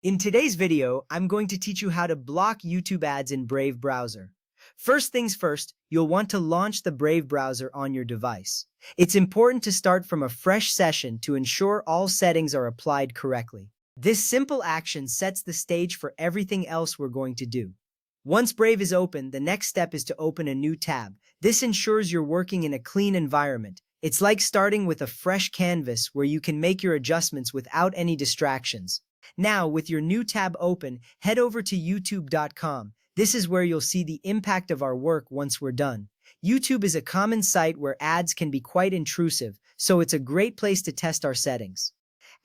In today's video, I'm going to teach you how to block YouTube ads in Brave browser. First things first, you'll want to launch the Brave browser on your device. It's important to start from a fresh session to ensure all settings are applied correctly. This simple action sets the stage for everything else we're going to do. Once Brave is open, the next step is to open a new tab. This ensures you're working in a clean environment. It's like starting with a fresh canvas where you can make your adjustments without any distractions. Now, with your new tab open, head over to youtube.com. This is where you'll see the impact of our work once we're done. YouTube is a common site where ads can be quite intrusive, so it's a great place to test our settings.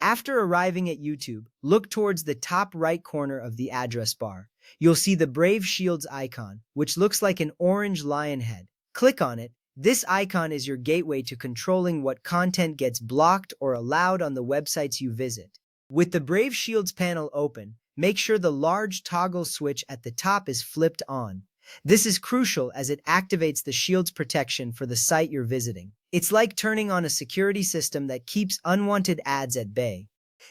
After arriving at YouTube, look towards the top right corner of the address bar. You'll see the Brave Shields icon, which looks like an orange lion head. Click on it. This icon is your gateway to controlling what content gets blocked or allowed on the websites you visit. With the Brave Shields panel open, make sure the large toggle switch at the top is flipped on. This is crucial as it activates the Shield's protection for the site you're visiting. It's like turning on a security system that keeps unwanted ads at bay.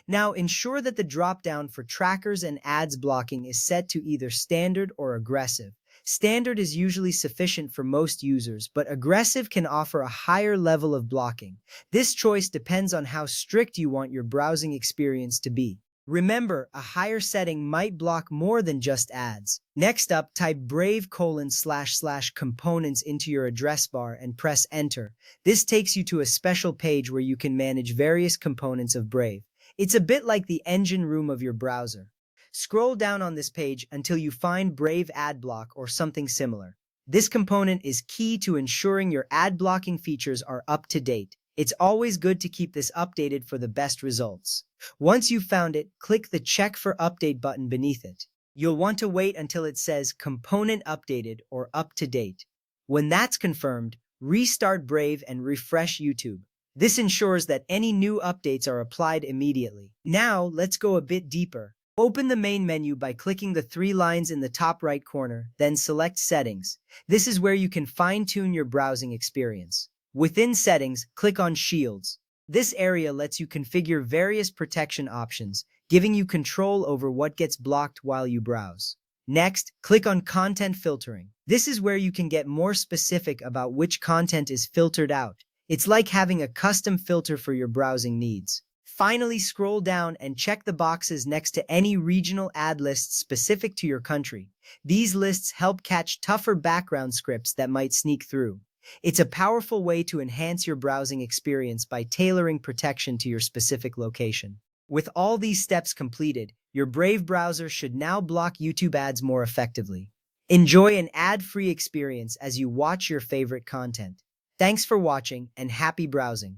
Now, ensure that the drop-down for trackers and ads blocking is set to either standard or aggressive. Standard is usually sufficient for most users, but aggressive can offer a higher level of blocking. This choice depends on how strict you want your browsing experience to be. Remember, a higher setting might block more than just ads. Next up, type brave://components into your address bar and press enter. This takes you to a special page where you can manage various components of Brave. It's a bit like the engine room of your browser. Scroll down on this page until you find Brave Ad Block or something similar. This component is key to ensuring your ad blocking features are up to date. It's always good to keep this updated for the best results. Once you've found it, click the Check for Update button beneath it. You'll want to wait until it says Component Updated or Up to Date. When that's confirmed, restart Brave and refresh YouTube. This ensures that any new updates are applied immediately. Now, let's go a bit deeper. Open the main menu by clicking the three lines in the top right corner, then select Settings. This is where you can fine-tune your browsing experience. Within Settings, click on Shields. This area lets you configure various protection options, giving you control over what gets blocked while you browse. Next, click on Content Filtering. This is where you can get more specific about which content is filtered out. It's like having a custom filter for your browsing needs. Finally, scroll down and check the boxes next to any regional ad lists specific to your country. These lists help catch tougher background scripts that might sneak through. It's a powerful way to enhance your browsing experience by tailoring protection to your specific location. With all these steps completed, your Brave browser should now block YouTube ads more effectively. Enjoy an ad-free experience as you watch your favorite content. Thanks for watching and happy browsing.